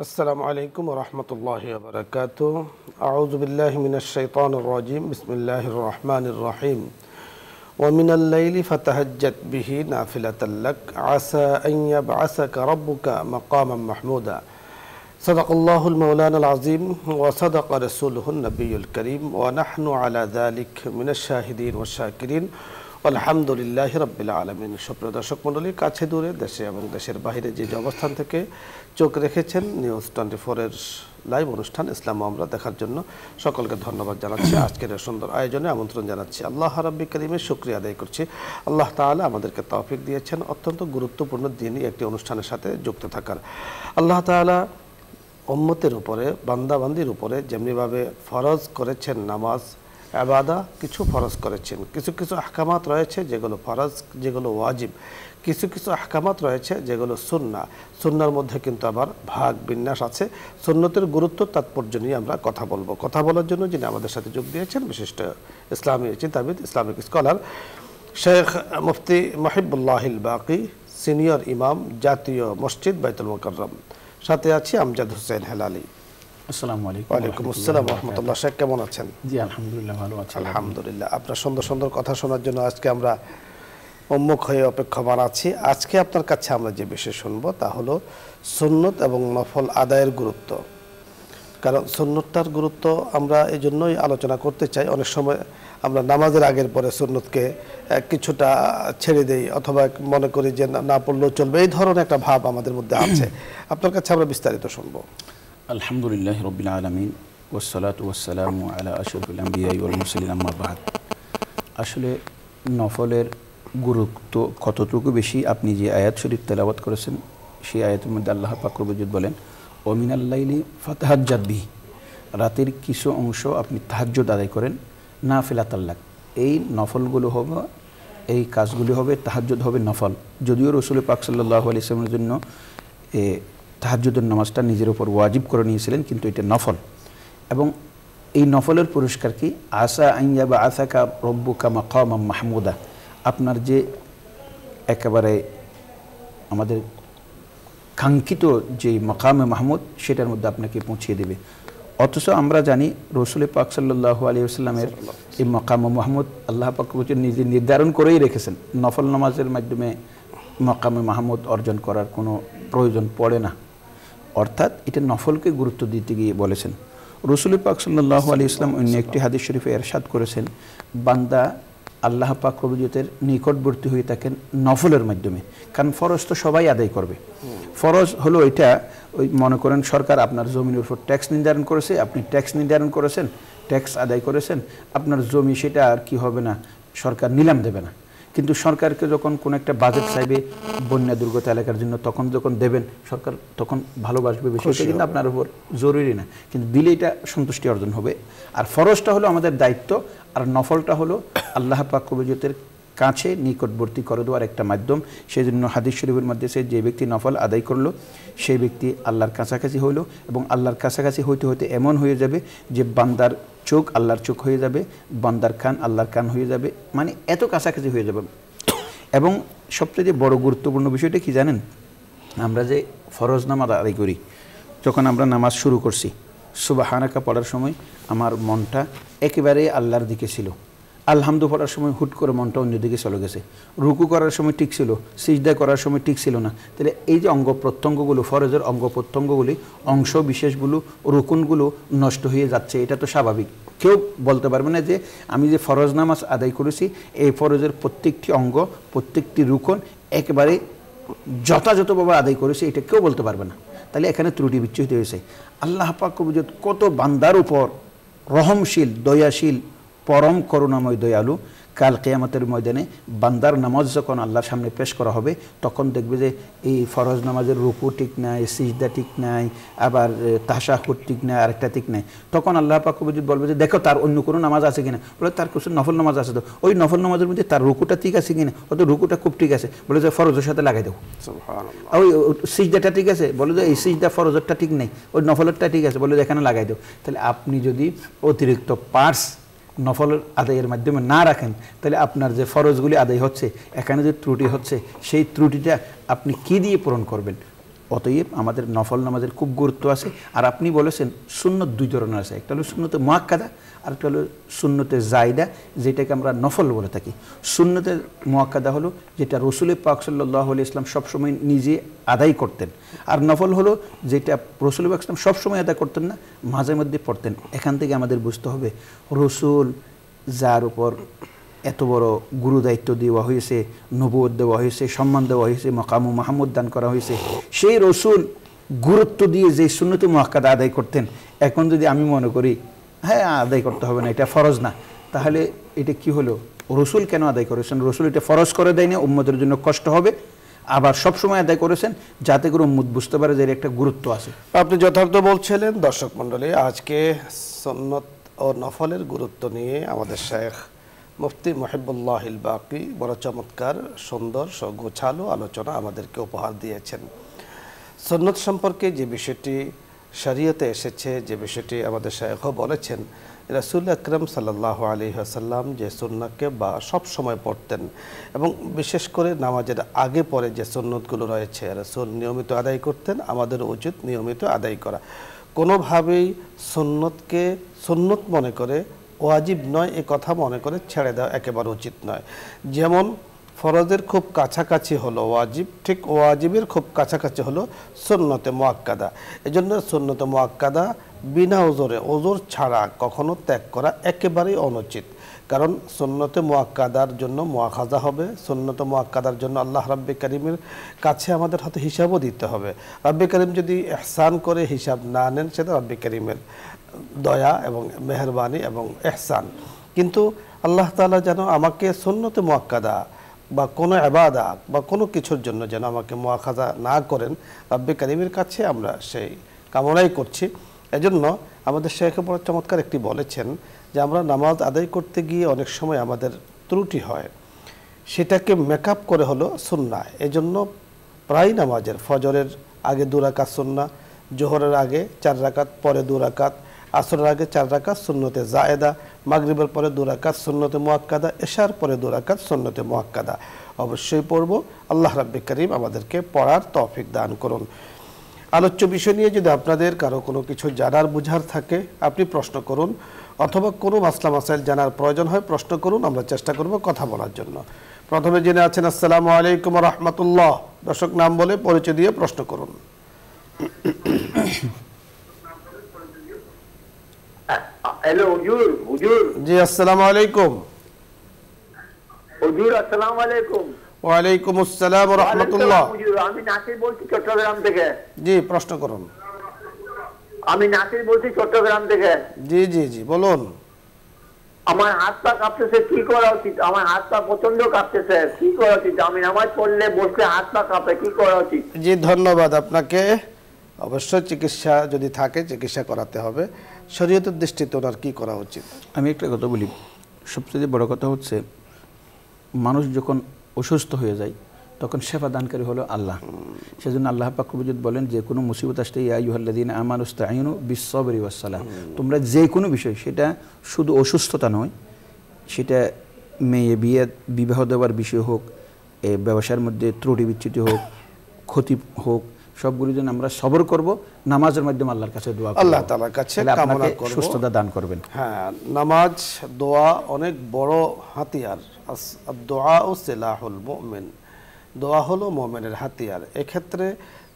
السلام عليكم ورحمة الله وبركاته. أعوذ بالله من الشيطان الرجيم. بسم الله الرحمن الرحيم. ومن الليل فتهجد به نافلة لك عسى أن يبعثك ربك مقاما محمودا. صدق الله المولانا العظيم وصدق رسوله النبي الكريم ونحن على ذلك من الشاهدين والشاكرين আলহামদুলিল্লাহ রাব্বিল আলামিন। সুপ্রিয় দর্শক মণ্ডলী, কাছে দূরে, দেশে এবং দেশের বাইরে যে অবস্থান থেকে চোখ রেখেছেন নিউজ 24 এর লাইভ অনুষ্ঠান ইসলাম আমরা দেখার জন্য সকলকে ধন্যবাদ জানাচ্ছি। আজকের সুন্দর আয়োজনে আমন্ত্রণ জানাচ্ছি। আল্লাহ রাব্বুল কারীমের শুকরিয়া আদায় করছি। আল্লাহ তাআলা আমাদেরকে তৌফিক দিয়েছেন অত্যন্ত গুরুত্বপূর্ণ দিনই একটি অনুষ্ঠানের সাথে যুক্ত থাকার। আল্লাহ তাআলা উম্মতের উপরে, বান্দাবান্দির উপরে যেমনিভাবে ফরজ করেছেন নামাজ, ইবাদা, কিছু ফরজ করেছেন, কিছু কিছু আহকামাত রয়েছে যেগুলো ফরজ, যেগুলো ওয়াজিব, কিছু কিছু আহকামাত রয়েছে যেগুলো সুন্নাহ। সুন্নাহর মধ্যে কিন্তু আবার ভাগ বিন্যাস আছে। সুন্নতের গুরুত্ব তাৎপর্য নিয়ে আমরা কথা বলবো। কথা বলার জন্য যিনি আমাদের সাথে যোগ দিয়েছেন বিশিষ্ট ইসলামী চিন্তাবিদ, ইসলামিক স্কলার শেখ মুফতি মহিবুল্লাহিল বাকি, সিনিয়র ইমাম, জাতীয় মসজিদ বাইতুল মুকাররম। সাথে আছি আমজাদ হোসেন হেলালি। আসসালামু আলাইকুম। ওয়ালাইকুম আসসালাম ওয়া রাহমাতুল্লাহ। শেখ কেমন আছেন? জি আলহামদুলিল্লাহ ভালো আছি। আলহামদুলিল্লাহ। আপনার সুন্দর সুন্দর কথা শোনার জন্য আজকে আমরা উন্মুখ হয়ে অপেক্ষমান আছি। আজকে আপনার কাছে আমরা যে বিষয় শুনবো তা হলো সুন্নত এবং নফল আদায়ের গুরুত্ব। কারণ সুন্নতটার গুরুত্ব আমরা এই জন্যই আলোচনা করতে চাই। অনেক সময় আমরা নামাজের আগের পরে সুন্নতকে কিছুটা ছেড়ে দেই অথবা মনে করি যে না পড়লেও চলবে, এই ধরনের একটা ভাব আমাদের মধ্যে আছে। আপনার কাছে আমরা বিস্তারিত শুনবো। আলহামদুলিল্লাহ রাব্বিল আলামিন ওয়াসসালাতু ওয়াসসালামু আলা আশরাফিল আমবিয়া ওয়াল মুরসালিন, আম্মা বা'দ। আসলে নফলের গুরুত্ব কতটুকু বেশি, আপনি যে আয়াত শরীফ তেলাওয়াত করেছেন সেই আয়াতের মধ্যে আল্লাহ পাক রব্বুল ইজ্জত বলেন ওয়া মিনাল লাইলি ফাতাহাজ্জাদ বিহি, রাতের কিছু অংশ আপনি তাহাজ্জুদ আদায় করেন নাফিলাতাল লাক। এই নফলগুলো হবে, এই কাজগুলি হবে, তাহাজ্জুদ হবে নফল। যদিও রাসূল পাক সাল্লাল্লাহু আলাইহি ওয়াসাল্লামের জন্য তাহাজ্জুদের নামাজটা নিজের উপর ওয়াজিব করে নিয়েছিলেন, কিন্তু এটা নফল। এবং এই নফলের পুরস্কার কি? আসা আইয়া বা আসাকা রব্বুকা মাকামাম মাহমুদা, আপনার যে একেবারে আমাদের কাঙ্ক্ষিত যে মাকামে মাহমুদ সেটার মধ্যে আপনাকে পৌঁছিয়ে দেবে। অথচ আমরা জানি রাসূল পাক সাল্লাল্লাহু আলাইহি ওয়াসাল্লামের এই মাকামে মাহমুদ আল্লাহ পাক নিজে নির্ধারণ করেই রেখেছেন। নফল নামাজের মাধ্যমে মাকামে মাহমুদ অর্জন করার কোনো প্রয়োজন পড়ে না। অর্থাৎ এটা নফলকে গুরুত্ব দিতে গিয়ে বলেছেন। রাসূল পাক সাল্লাল্লাহু আলাইহি ওয়াসাল্লাম অন্য একটি হাদিস শরীফে ইরশাদ করেছেন, বান্দা আল্লাহ পাক রব্বুল ইজ্জতের নিকটবর্তী হয়ে থাকেন নফলের মাধ্যমে। কারণ ফরজ তো সবাই আদায় করবে। ফরজ হলো এটা, ওই মনে করেন সরকার আপনার জমির উপর ট্যাক্স নির্ধারণ করেছে, আপনি ট্যাক্স নির্ধারণ করেছেন, ট্যাক্স আদায় করেছেন, আপনার জমি সেটা আর কি হবে না, সরকার নিলাম দেবে না। কিন্তু সরকারকে যখন কোনো একটা বাজেট চাইবে বন্যা দুর্গত এলাকার জন্য, তখন যখন দেবেন সরকার তখন ভালোবাসবে বেশি, এটা কিন্তু আপনার উপর জরুরি না, কিন্তু দিলে এটা সন্তুষ্টি অর্জন হবে। আর ফরজটা হলো আমাদের দায়িত্ব, আর নফলটা হলো আল্লাহ পাক রব্বুল ইজ্জতের কাছে নিকটবর্তী করে দেওয়ার একটা মাধ্যম। সেই জন্য হাদিস শরীফের মধ্যে যে ব্যক্তি নফল আদায় করলো সেই ব্যক্তি আল্লাহর কাছাকাছি হইল, এবং আল্লাহর কাছাকাছি হইতে হইতে এমন হয়ে যাবে যে বান্দার চোখ আল্লাহর চোখ হয়ে যাবে, বান্দার কান আল্লাহর কান হয়ে যাবে, মানে এত কাছাকাছি হয়ে যাবে। এবং সবচেয়ে বড় গুরুত্বপূর্ণ বিষয়টা কি জানেন? আমরা যে ফরজ নামাজ আদায় করি, যখন আমরা নামাজ শুরু করছি সুবহানাকা পড়ার সময় আমার মনটা একেবারে আল্লাহর দিকে ছিল, আলহামদু পড়ার সময় হুট করে মনটা অন্যদিকে চলে গেছে, রুকু করার সময় ঠিক ছিল, সিজদা করার সময় ঠিক ছিল না। তাহলে এই যে অঙ্গ প্রত্যঙ্গগুলো, ফরজের অঙ্গ প্রত্যঙ্গগুলি, অংশ বিশেষগুলো, রুকুনগুলো নষ্ট হয়ে যাচ্ছে, এটা তো স্বাভাবিক। কেউ বলতে পারবে না যে আমি যে ফরজ নামাজ আদায় করেছি এই ফরজের প্রত্যেকটি অঙ্গ, প্রত্যেকটি রুকন একেবারে যথাযথভাবে আদায় করেছি, এটা কেউ বলতে পারবে না। তাহলে এখানে ত্রুটি বিচ্যুত হয়েছে। আল্লাহ পাক রব্বুল ইজ্জত কত বান্দার উপর রহমশীল, দয়াশীল, পরম করুণাময় দয়ালু। কাল কিয়ামতের ময়দানে বান্দার নামাজ যখন আল্লাহর সামনে পেশ করা হবে, তখন দেখবে যে এই ফরজ নামাজের রুকু ঠিক নাই, সিজদা ঠিক নাই, আবার তাশাহুদ ঠিক নাই, আরেকটা ঠিক নাই। তখন আল্লাহ পাক রব্বুল ইজ্জত বলবে যে দেখো তার অন্য কোনো নামাজ আছে কিনা, বলে তার কিছু নফল নামাজ আছে, তো ওই নফল নামাজের মধ্যে তার রুকুটা ঠিক আছে কিনা, হয়তো রুকুটা খুব ঠিক আছে, বলে যে ফরজের সাথে লাগাই দেবো। ওই সিজদাটা ঠিক আছে, বলে যে এই সিজদা ফরজেরটা ঠিক নেই, ওই নফলেরটা ঠিক আছে, বলে যে এখানে লাগাই দেবো। তাহলে আপনি যদি অতিরিক্ত পার্স নফল আদায়ের মাধ্যমে না রাখেন, তাহলে আপনার যে ফরজগুলি আদায় হচ্ছে, এখানে যে ত্রুটি হচ্ছে, সেই ত্রুটিটা আপনি কি দিয়ে পূরণ করবেন? অতএব আমাদের নফল নামাজের খুব গুরুত্ব আছে। আর আপনি বলেছেন সুন্নত দুই ধরনের আছে, একটা হলো সুন্নতে মুআক্কাদা আর একটা হলো সুন্নতে জায়দা, যেটাকে আমরা নফল বলে থাকি। সুন্নতে মুআক্কাদা হলো যেটা রসুল পাক সাল্লাল্লাহু আলাইহি ওয়াসাল্লাম সবসময় নিজে আদায় করতেন, আর নফল হলো যেটা রসুল পাক সাল্লাম সবসময় আদায় করতেন না, মাঝে মধ্যে পড়তেন। এখান থেকে আমাদের বুঝতে হবে রসুল যার উপর এত বড় গুরু দায়িত্ব দেওয়া হয়েছে, নবুয়ত দেওয়া হয়েছে, সম্মান দেওয়া হয়েছে, মাকামু মাহমুদ দান করা হয়েছে, সেই রসুল গুরুত্ব দিয়ে যে সুন্নতে মুআক্কাদা আদায় করতেন, এখন যদি আমি মনে করি হ্যাঁ আদায় করতে হবে না, এটা ফরজ না, তাহলে এটা কি হলো? রসুল কেন আদায় করেছেন? রসুল এটা ফরজ করে দেয় না, উম্মতের জন্য কষ্ট হবে, আবার সবসময় আদায় করেছেন যাতে করে উম্মত বুঝতে পারে যে এর একটা গুরুত্ব আছে। আপনি যথার্থ বলছিলেন। দর্শক মণ্ডলী, আজকে সুন্নত ও নফলের গুরুত্ব নিয়ে আমাদের শেখ মুফতি মুহিবুল্লাহিল বাকি বড় চমৎকার সুন্দর গোছালো আলোচনা আমাদেরকে উপহার দিয়েছেন। সুন্নত সম্পর্কে যে বিষয়টি শরীয়তে এসেছে, যে বিষয়টি আমাদের শেখও বলেছেন, রাসূল আকরাম সাল্লাল্লাহু আলাইহি ওয়াসাল্লাম যে সুন্নাতকে বা সব সময় পড়তেন, এবং বিশেষ করে নামাজের আগে পরে যে সুন্নতগুলো রয়েছে রাসূল নিয়মিত আদায় করতেন, আমাদের উচিত নিয়মিত আদায় করা। কোনোভাবেই সুন্নতকে সুন্নত মনে করে, ওয়াজিব নয় এ কথা মনে করে ছেড়ে দেওয়া একেবারে উচিত নয়। যেমন ফরজের খুব কাছাকাছি হলো ওয়াজিব, ঠিক ওয়াজিবের খুব কাছাকাছি হলো সুন্নতে মুআক্কাদা। এজন্য সুন্নতে মুআক্কাদা বিনা ওজরে, ওজর ছাড়া কখনো ত্যাগ করা একেবারেই অনুচিত। কারণ সুন্নতে মুআক্কাদার জন্য মুআখাযা হবে, সুন্নতে মুআক্কাদার জন্য আল্লাহ রাব্বে কারীমের কাছে আমাদের হাতে হিসাবও দিতে হবে। রাব্বে কারীম যদি ইহসান করে হিসাব না নেন, সেটা রাব্বে কারীমের দয়া এবং মেহেরবানি এবং ইহসান। কিন্তু আল্লাহ তাআলা যেন আমাকে সুন্নতে মুআক্কাদা বা কোনো ইবাদত বা কোনো কিছুর জন্য যেন আমাকে মুআখাযা না করেন, রাব্বে কারীমের কাছে আমরা সেই কামনাই করছি। এজন্য আমাদের শেখ বড় চমৎকার একটি বলেছেন যে আমরা নামাজ আদায় করতে গিয়ে অনেক সময় আমাদের ত্রুটি হয়, সেটাকে মেকআপ করে হলো সুন্নাহ। এজন্য প্রায় নামাজের ফজরের আগে 2 রাকাত সুন্নাহ, জোহরের আগে 4 রাকাত, পরে 2 রাকাত, আসরের আগে 4 রাকাত সুন্নতে জায়েদা, মাগরিবের পরে 2 রাকাত সুন্নতে মুআক্কাদা, এশার পরে 2 রাকাত সুন্নতে মুআক্কাদা অবশ্যই পড়ব। আল্লাহ রাব্বে কারীম আমাদেরকে পড়ার তৌফিক দান করুন। আলোচ্য বিষয় নিয়ে যদি আপনাদের কারো কোনো কিছু জানার বুঝার থাকে, আপনি প্রশ্ন করুন, অথবা কোনো মাসলা মাসাইল জানার প্রয়োজন হয় প্রশ্ন করুন, আমরা চেষ্টা করব কথা বলার জন্য। প্রথমে জেনে আছেন, আসসালামু আলাইকুম ওয়া রাহমাতুল্লাহ। দর্শক নাম বলে পরিচয় দিয়ে প্রশ্ন করুন। হ্যালো হুজুর। হুজুর জি আসসালামু আলাইকুম। হুজুর আসসালামু আলাইকুম। ওয়া আলাইকুম আসসালাম ওয়া রাহমাতুল্লাহ। হুজুর আমি নাসির বলছি চট্টগ্রাম থেকে। জি প্রশ্ন করুন। আমি নাসির বলছি চট্টগ্রাম থেকে। জি জি জি বলুন। আমার হাত পা কাঁপতেছে, কি করা উচিত? আমার হাত পা প্রচন্ড কাঁপতেছে, কি করা উচিত? আমি নামাজ পড়লে বসলে হাত পা কাঁপে, কি করা উচিত? জি ধন্যবাদ আপনাকে। অবশ্যই চিকিৎসা যদি থাকে চিকিৎসা করাতে হবে। শরীয়তের দৃষ্টিতে ওনার কি করা উচিত? আমি একটা কথা বলি, সবচেয়ে বড় কথা হচ্ছে মানুষ যখন অসুস্থ হয়ে যায় তখন সেবা দানকারী হলো আল্লাহ। সেজন্য আল্লাহ পাক রব্বুল ইজ্জত বলেন যে কোনো মুসিবত আসলে ইয়া আইয়ুহাল্লাযীনা আমানু ইসতাঈনু বিস-সাবরি ওয়াস-সালাহ। তোমরা যে কোনো বিষয়, সেটা শুধু অসুস্থতা নয়, সেটা মেয়ে বিবাহ দেওয়ার বিষয় হোক, ব্যবসার মধ্যে ত্রুটি বিচ্যুতি হোক, ক্ষতি হোক, সবগুলোর জন্য আমরা সবর করব, নামাজের মাধ্যমে আল্লাহর কাছে দোয়া করব, আল্লাহ তাআলার কাছে কামনা করব সুস্থতা দান করবেন। হ্যাঁ, নামাজ দোয়া অনেক বড় হাতিয়ার। আদ-দুআউ সিলাহুল মুমিন, দোয়া হলো মুমিনের হাতিয়ার। এক্ষেত্রে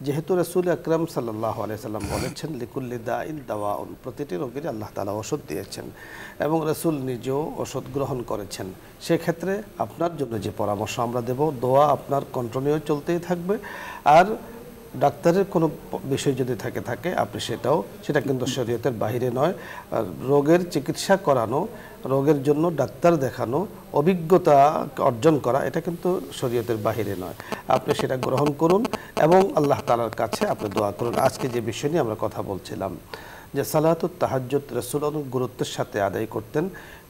যেহেতু রাসূল আকরাম সাল্লাল্লাহু আলাইহি সাল্লাম বলেছেন লিকুল্লি দাইন দাওয়াউন, প্রতিটি রোগীর আল্লাহ তাআলা ওষুধ দিয়েছেন এবং রাসূল নিজেও ওষুধ গ্রহণ করেছেন। সেক্ষেত্রে আপনার জন্য যে পরামর্শ আমরা দেব, দোয়া আপনার কন্টিনিউ চলতেই থাকবে। আর ডাক্তারের কোনো বিষয় যদি থাকে আপনি সেটা কিন্তু শরীয়তের বাইরে নয়। রোগের চিকিৎসা করানো, রোগের জন্য ডাক্তার দেখানো, অভিজ্ঞতা অর্জন করা, এটা কিন্তু শরীয়তের বাইরে নয়। আপনি সেটা গ্রহণ করুন এবং আল্লাহ তাআলার কাছে আপনি দোয়া করুন। আজকে যে বিষয় নিয়ে আমরা কথা বলছিলাম যে সালাতুত তাহাজ্জুদ রাসূল অনেক গুরুত্বের সাথে আদায় করতেন।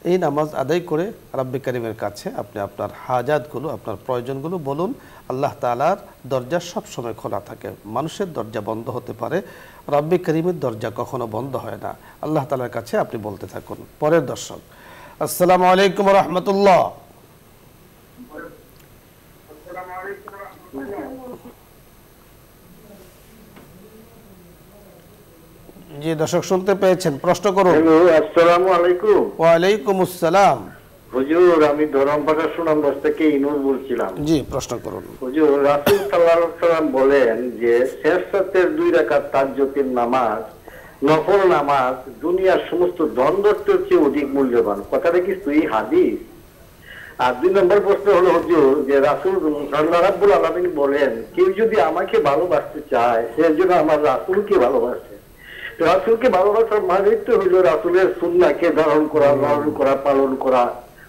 এই নামাজ আদায় করে রাব্বে কারীমের কাছে আপনি আপনার হাজাতগুলো, আপনার প্রয়োজনগুলো বলুন। আল্লাহ তাআলার দরজা সব সময় খোলা থাকে। মানুষের দরজা বন্ধ হতে পারে, রাব্বে কারীমের দরজা কখনো বন্ধ হয় না। আল্লাহ তাআলার কাছে আপনি বলতে থাকুন। পরের দর্শক, আসসালামু আলাইকুম ওয়া রাহমাতুল্লাহ। জি দর্শক শুনতে পেয়েছেন, প্রশ্ন করুন। হ্যালো, আসসালামু আলাইকুম। ওয়ালাইকুম আসসালাম। হুজুর, আমি ধরমপাড়া সুনামগঞ্জ থেকে ইনুস বলছিলাম। জি প্রশ্ন করুন। হুজুর, রাসূল সাল্লাল্লাহু আলাইহি ওয়াসাল্লাম বলেন যে শেষ রাতের 2 রাকাত তাহাজ্জুদের নামাজ, নফল নামাজ দুনিয়ার সমস্ত ধন-দৌলতের চেয়ে অধিক মূল্যবান। কথাটা কি সহিহ হাদিস? আর 2 নম্বর প্রশ্ন হলো হুজুর, যে রাসূল আল্লাহ রাব্বুল আলামিন বলেন কেউ যদি আমাকে ভালোবাসতে চায় এর জন্য আমার রাসূলকে ভালোবাসে। রাসূলকে ভালোবাসার মানে তো হলো রাসূলের সুন্নাহকে ধারণ করা, লালন করা, পালন করা,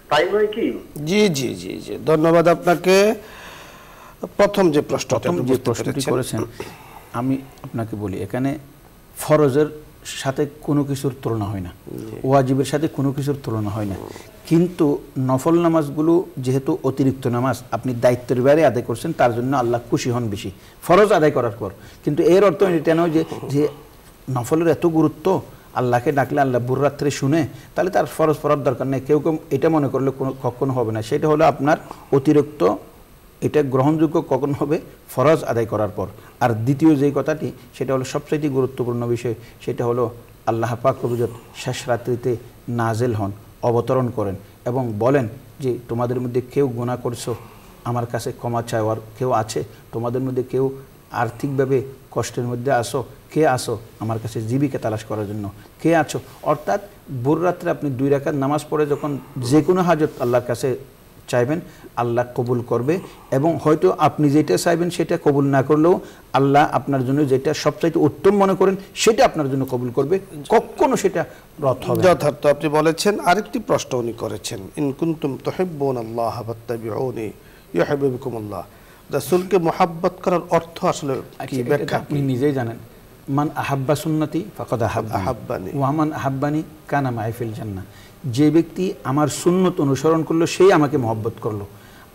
তাই নয় কি? জি জি জি জি ধন্যবাদ আপনাকে। প্রথম যে প্রশ্নটি করেছেন, আমি আপনাকে বলি, এখানে ফরজের সাথে কোনো কিছুর তুলনা হয় না, ওয়াজিবের সাথে কোনো কিছুর তুলনা হয় না। কিন্তু নফল নামাজগুলো যেহেতু অতিরিক্ত নামাজ, আপনি দায়িত্বের বাইরে আদায় করছেন, তার জন্য আল্লাহ খুশি হন বেশি ফরজ আদায় করার পর। কিন্তু এর অর্থ এটা নয় যে নফলের এত গুরুত্ব, আল্লাহকে ডাকলে আল্লাহ বুররাত্রে শুনে, তাহলে তার ফরজ পড়ার দরকার নেই, কেউ কেউ এটা মনে করলে কখনো হবে না। সেটা হলো আপনার অতিরিক্ত, এটা গ্রহণযোগ্য কখন হবে? ফরজ আদায় করার পর। আর দ্বিতীয় যেই কথাটি, সেটা হলো সবচেয়ে গুরুত্বপূর্ণ বিষয়, সেটা হলো আল্লাহ পাক রব্বুল ইজ্জত শেষ রাত্রিতে নাজেল হন, অবতরণ করেন এবং বলেন যে তোমাদের মধ্যে কেউ গুনাহ করছো, আমার কাছে ক্ষমা চাওয়ার কেউ আছে? তোমাদের মধ্যে কেউ আর্থিকভাবে কষ্টের মধ্যে আসো, কে আসো আমার কাছে জীবিকা তালাশ করার জন্য, কে আছো? অর্থাৎ ভোর রাত্রে আপনি 2 রাকাত নামাজ পড়ে যখন যে কোনো হাজত আল্লাহর কাছে চাইবেন, আল্লাহ কবুল করবে। এবং হয়তো আপনি যেটা চাইবেন সেটা কবুল না করলেও আল্লাহ আপনার জন্য যেটা সবচাইতে উত্তম মনে করেন সেটা আপনার জন্য কবুল করবে, কখনো সেটা রদ হবে না। যথার্থ আপনি বলেছেন। আরেকটি প্রশ্ন উনি করেছেন, ইন কুনতুম তুহিব্বুনাল্লাহ ফাত্তাবিউনি ইউহিব্বুকুমুল্লাহ। রাসূলকে মহব্বত করার অর্থ আসলে কি ব্যাখ্যা? আপনি নিজেই জানেন, মান আহাব্বা সুন্নতি ফাকাদ আহাব্বানি ওয়া মান আহাব্বানি কানা মাই ফিল জান্নাহ। যে ব্যক্তি আমার সুন্নত অনুসরণ করলো সেই আমাকে মহব্বত করলো,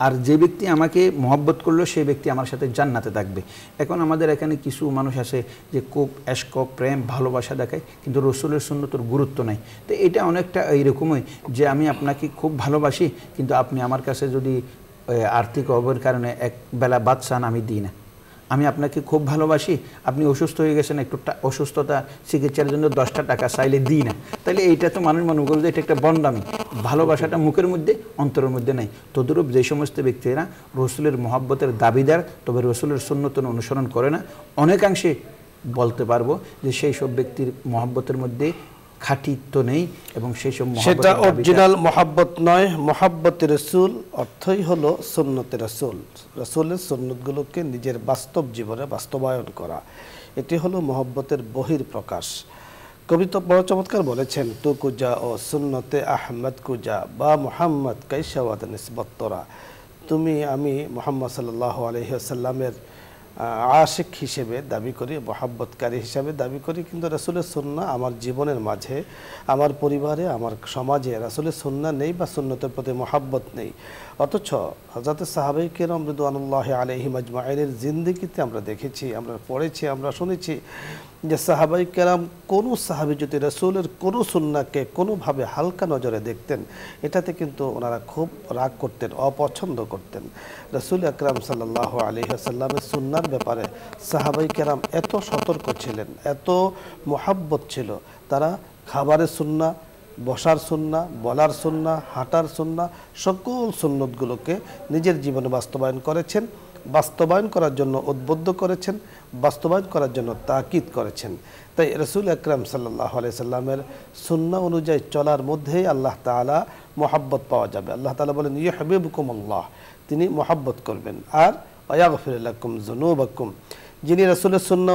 আর যে ব্যক্তি আমাকে মহব্বত করলো সেই ব্যক্তি আমার সাথে জান্নাতে থাকবে। এখন আমাদের এখানে কিছু মানুষ আছে যে খুব এশক, প্রেম, ভালোবাসা দেখায়, কিন্তু রসুলের সুন্নতের গুরুত্ব নাই। তো এটা অনেকটা এইরকমই যে আমি আপনাকে খুব ভালোবাসি, কিন্তু আপনি আমার কাছে যদি আর্থিক অভাবের কারণে এক বেলা ভাত চান, আমি দিই না। আমি আপনাকে খুব ভালোবাসি, আপনি অসুস্থ হয়ে গেছেন, একটু অসুস্থতা চিকিৎসার জন্য 10টা টাকা চাইলে দিই না, তাহলে এইটা তো মানুষ মনে করবে যে এটা একটা বন্ডামি। ভালোবাসাটা মুখের মধ্যে, অন্তরের মধ্যে নাই। তদ্রূপ যে সমস্ত ব্যক্তিরা রসুলের মহব্বতের দাবিদার তবে রসুলের সুন্নত অনুসরণ করে না, অনেকাংশে বলতে পারবো যে সেই সব ব্যক্তির মহব্বতের মধ্যে খাঁটিত্ব নেই এবং সেই সব সেটা অরিজিনাল মহব্বত নয়। মহব্বতে রাসূল অর্থই হলো সুন্নতে রাসূল, রাসূলের সুন্নতগুলোকে নিজের বাস্তব জীবনে বাস্তবায়ন করা, এটি হলো মহব্বতের বহির প্রকাশ। কবি তো বড় চমৎকার বলেছেন, তু কুজা ও সুন্নতে আহমদ কুজা বা মুহাম্মদ কাইশাওয়াদ নিসবত তোরা। তুমি আমি মুহাম্মদ সাল্লাল্লাহু আলাইহি ওয়াসাল্লামের আশিক হিসেবে দাবি করি, মহব্বতকারী হিসেবে দাবি করি, কিন্তু রাসূলের সুন্নাহ আমার জীবনের মাঝে, আমার পরিবারে, আমার সমাজে রাসূলের সুন্নাহ নেই বা সুন্নতের প্রতি মহব্বত নেই। অথচ হযরত সাহাবায়ে কেরাম রিদওয়ানুল্লাহি আলাইহিম আজমাইনের জিন্দেগিতে আমরা দেখেছি, আমরা পড়েছি, আমরা শুনেছি যে সাহাবায়ে কেরাম কোনো সাহাবী যদি রাসূলের কোনো সুন্নাহকে কোনোভাবে হালকা নজরে দেখতেন, এটাতে কিন্তু ওনারা খুব রাগ করতেন, অপছন্দ করতেন। রাসূল আকরাম সাল্লাল্লাহু আলাইহি ওয়াসাল্লামের সুন্নাহর ব্যাপারে সাহাবায়ে কেরাম এত সতর্ক ছিলেন, এত মহব্বত ছিল, তারা খাবারের সুন্নাহ, বসার সুন্নাহ, বলার সুন্নাহ, হাঁটার সুন্নাহ, সকল সুন্নতগুলোকে নিজের জীবনে বাস্তবায়ন করেছেন, বাস্তবায়ন করার জন্য উদ্বুদ্ধ করেছেন, বাস্তবায়ন করার জন্য তাকিদ করেছেন। তাই রাসূল আকরাম সাল্লাল্লাহু আলাইহি সাল্লামের সুন্নাহ অনুযায়ী চলার মধ্যেই আল্লাহ তাআলা মহব্বত পাওয়া যাবে। আল্লাহ তাআলা বলেন ইউহিব্বুকুমুল্লাহ, তিনি মহব্বত করবেন। আর ওয়াগফির লাকুম যুনুবাকুম, যিনি রাসূলের সুন্নাহ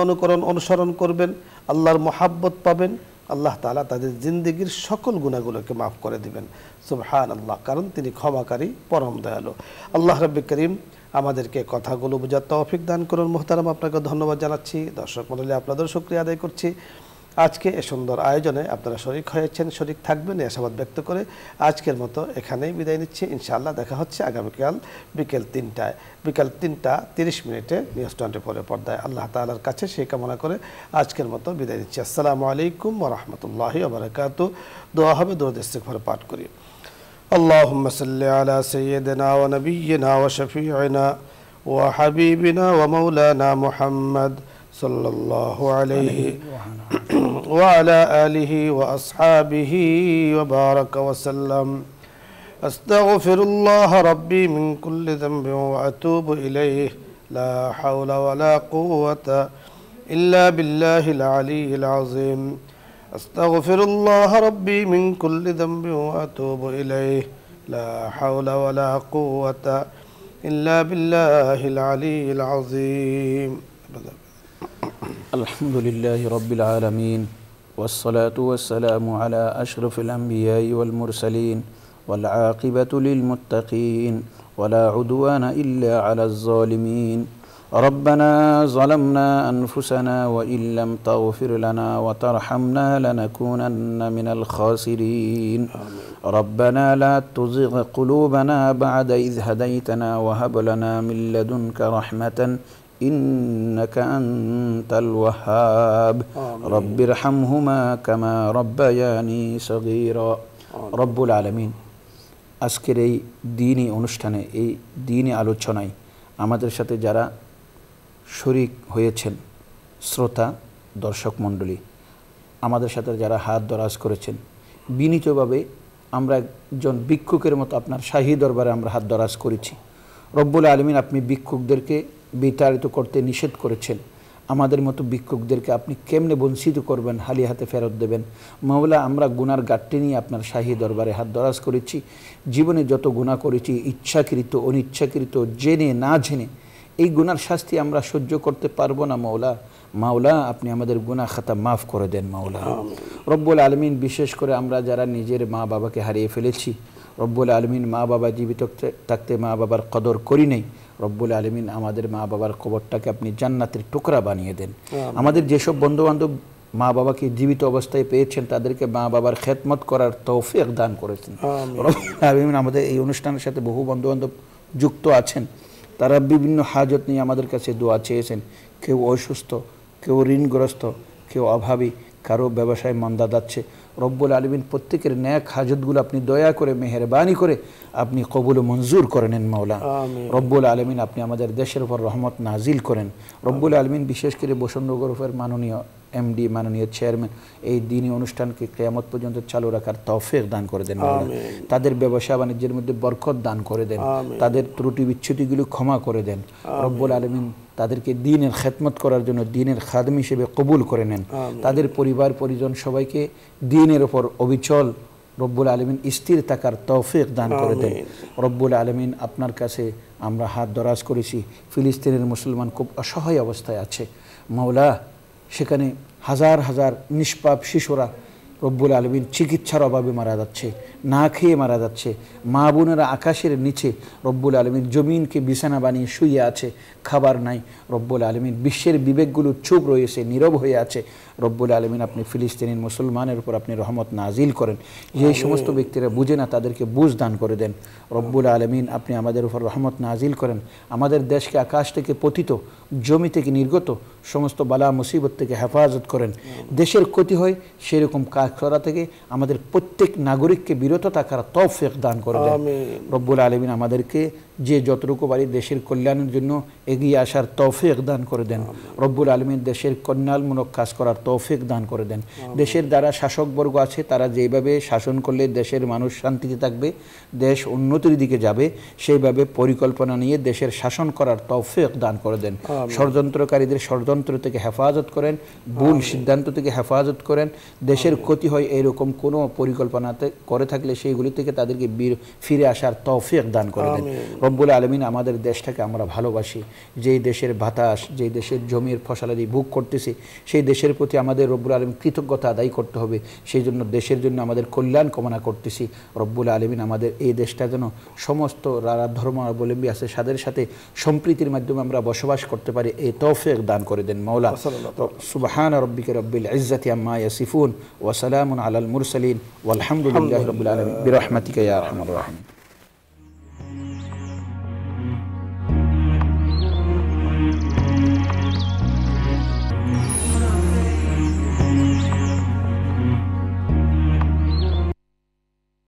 অনুসরণ করবেন, আল্লাহর মহব্বত পাবেন, আল্লাহ তাআলা তাদের জিন্দেগির সকল গুনাহগুলোকে মাফ করে দিবেন। সুবহানাল্লাহ, কারণ তিনি ক্ষমাকারী, পরম দয়ালু। আল্লাহ রাব্বুল কারীম আমাদেরকে কথাগুলো বোঝার তৌফিক দান করুন। মুহতারাম, আপনাকে ধন্যবাদ জানাচ্ছি। দর্শক মণ্ডলী, আপনাদের শুকরিয়া আদায় করছি। আজকে এ সুন্দর আয়োজনে আপনারা শরীক হয়েছেন, শরীক থাকবেন এই আশাবাদ ব্যক্ত করে আজকের মতো এখানেই বিদায় নিচ্ছি। ইনশাআল্লাহ দেখা হচ্ছে আগামীকাল বিকেল 3টায়, বিকাল 3:30 নিউজ 24 পর্দায়। আল্লাহ তাআলার কাছে সেই কামনা করে আজকের মতো বিদায় নিচ্ছি। আসসালামু আলাইকুম ওয়া রাহমাতুল্লাহি ওয়া বারাকাতুহু। দোয়া হবে, দরুদ ইস্তিগফার পাঠ করি। اللهم صل على سيدنا ونبينا وشفيعنا وحبيبنا ومولانا محمد सल्लल्लाहु अलैहि वअला आलिहि व अस्हाबिहि व बारक व सल्लम। अस्तगफिरुल्लाह रब्बी मिन कुल्लि ज़ंबिन व अतूबु इलैहि ला हौला व ला कुव्वता इल्ला बिल्लाहिल अलिय्यिल अज़ीम। अस्तगफिरुल्लाह रब्बी मिन कुल्लि ज़ंबिन व अतूबु इलैहि ला हौला व ला कुव्वता इल्ला बिल्लाहिल अलिय्यिल अज़ीम। अल्हम्दुलिल्लाहि रब्बिल आलमीन वस्सलातु वस्सलामु अला अशरफिल अंबियाइ वल मुरसलीन वल आक़िबतु लिल मुत्तक़ीन वला उद्वाना इल्ला अलज़ ज़ालिमीन। रब्बना ज़लमना अनफुसना व इल्लम तग़फिर लना व तरहमना लनकूनन्ना मिनल ख़ासिरीन। रब्बना ला तुज़िग़ क़ुलूबना बअद इज़ हदैतना व हब लना मिन लदुनका रहमतन इन्नका अंतल वहाब। रब्बिरहमहुमा कमा रब्बयानी सगीरा। रब्बुल आलमीन, আজকের এই দ্বীনি অনুষ্ঠানে, এই দ্বীনি আলোচনায় আমাদের সাথে যারা শরীক হয়েছেন, শ্রোতা দর্শক মণ্ডলী, আমাদের সাথে যারা হাত দরাজ করেছেন, বিনীতভাবে আমরা একজন ভিক্ষুকের মতো আপনার শাহী দরবারে আমরা হাত দরাজ করেছি। রব্বুল আলমিন, আপনি ভিক্ষুকদেরকে বিতাড়িত করতে নিষেধ করেছেন। আমাদের মতো ভিক্ষুকদেরকে আপনি কেমনে বঞ্চিত করবেন, হালি হাতে ফেরত দেবেন। মাওলা, আমরা গুনার গাঁটটি নিয়ে আপনার শাহী দরবারে হাত দরাজ করেছি। জীবনে যত গুনাহ করেছি, ইচ্ছাকৃত অনিচ্ছাকৃত, জেনে না জেনে, এই গুনার শাস্তি আমরা সহ্য করতে পারবো না মাওলা। মাওলা, আপনি আমাদের গুনাহ খাতা মাফ করে দেন মাওলা। রব্বুল আলমিন, বিশেষ করে আমরা যারা নিজের মা বাবাকে হারিয়ে ফেলেছি, রব্বুল আলমিন, মা বাবা জীবিত থাকতে মা বাবার কদর করি নেই। রব্বুল আলমিন, আমাদের মা বাবার কবরটাকে আপনি জান্নাতের টুকরা বানিয়ে দেন। আমাদের যেসব বন্ধুবান্ধব মা বাবাকে জীবিত অবস্থায় পেয়েছেন, তাদেরকে মা বাবার খেদমত করার তৌফিক দান করেছেন। রব্বুল আলমিন, আমাদের এই অনুষ্ঠানের সাথে বহু বন্ধুবান্ধব যুক্ত আছেন, তারা বিভিন্ন হাজত নিয়ে আমাদের কাছে দোয়া চেয়েছেন। কেউ অসুস্থ, কেউ ঋণগ্রস্ত, কেউ অভাবী, কারো ব্যবসায় মন্দা যাচ্ছে। রব্বুল আলমিন, প্রত্যেকের ন্যাক হাজতগুলো আপনি দয়া করে মেহেরবানি করে আপনি কবুল মঞ্জুর করে নেন মাওলা। রব্বুল আলমিন, আপনি আমাদের দেশের উপর রহমত নাজিল করেন। রব্বুল আলমিন, বিশেষ করে বসন্তগরফের মাননীয় এমডি, মাননীয় চেয়ারম্যান, এই দিনী অনুষ্ঠানকে কিয়ামত পর্যন্ত চালু রাখার তৌফিক দান করে দেন মাওলা। তাদের ব্যবসা বাণিজ্যের মধ্যে বরকত দান করে দেন, তাদের ত্রুটি বিচ্ছুতিগুলো ক্ষমা করে দেন। রব্বুল আলমিন, তাদেরকে দ্বীনের খেদমত করার জন্য দ্বীনের খাদেম হিসেবে কবুল করে নেন। তাদের পরিবার পরিজন সবাইকে দ্বীনের ওপর অবিচল রব্বুল আলমিন স্থির থাকার তৌফিক দান করে দেন। রব্বুল আলমিন, আপনার কাছে আমরা হাত দরাজ করেছি। ফিলিস্তিনের মুসলমান খুব অসহায় অবস্থায় আছে মাওলা। সেখানে হাজার হাজার নিষ্পাপ শিশুরা রব্বুল আলমিন চিকিৎসার অভাবে মারা যাচ্ছে, না খেয়ে মারা যাচ্ছে। মা বোনেরা আকাশের নিচে রব্বুল আলমিন জমিনকে বিছানা বানিয়ে শুয়ে আছে, খাবার নাই। রব্বুল আলমিন, বিশ্বের বিবেকগুলো চুপ রয়েছে, নীরব হয়ে আছে। রব্বুল আলমিন, আপনি ফিলিস্তিনের মুসলমানের উপর আপনি রহমত নাজিল করেন। যে সমস্ত ব্যক্তিরা বুঝে না, তাদেরকে বুঝ দান করে দেন। রব্বুল আলমিন, আপনি আমাদের উপর রহমত নাজিল করেন। আমাদের দেশকে আকাশ থেকে পতিত, জমি থেকে নির্গত সমস্ত বালা মুসিবত থেকে হেফাজত করেন। দেশের ক্ষতি হয় সেরকম কাজ করা থেকে আমাদের প্রত্যেক নাগরিককে বিরত থাকার তৌফিক দান করে দেন। রব্বুল আলমিন, আমাদেরকে যে যতটুকু পারি দেশের কল্যাণের জন্য এগিয়ে আসার তৌফিক দান করে দেন। রব্বুল আলমিন, দেশের কল্যাণমূলক কাজ করার তৌফিক দান করে দেন। দেশের যারা শাসকবর্গ আছে, তারা যেভাবে শাসন করলে দেশের মানুষ শান্তিতে থাকবে, দেশ উন্নতির দিকে যাবে, সেইভাবে পরিকল্পনা নিয়ে দেশের শাসন করার তৌফিক দান করে দেন। ষড়যন্ত্রকারীদের ষড়যন্ত্র থেকে হেফাজত করেন, ভুল সিদ্ধান্ত থেকে হেফাজত করেন। দেশের ক্ষতি হয় এরকম কোনো পরিকল্পনাতে করে থাকলে সেইগুলি থেকে তাদেরকে ফিরে আসার তৌফিক দান করে দেন। রব্বুল আলমিন, আমাদের দেশটাকে আমরা ভালোবাসি। যেই দেশের বাতাস, যেই দেশের জমির ফসলাদি ভোগ করতেছি, সেই দেশের প্রতি আমাদের রব্বুল আলমিন কৃতজ্ঞতা আদায় করতে হবে। সেই জন্য দেশের জন্য আমাদের কল্যাণ কামনা করতেছি। রব্বুল আলমিন, আমাদের এই দেশটা যেন সমস্ত ধর্মাবলম্বী আছে তাদের সাথে সম্প্রীতির মাধ্যমে আমরা বসবাস করতে পারি, এই তৌফিক দান করে দেন মাওলা। সুবহান রাব্বিকা রাব্বিল ইজ্জাতি আম্মা ইয়াসিফুন ওয়া সালামুন আলাল মুরসালিন ওয়ালহামদুলিল্লাহি রাব্বিল আলামিন বিরহমাতিকা ইয়া আরহামার রাহিমিন।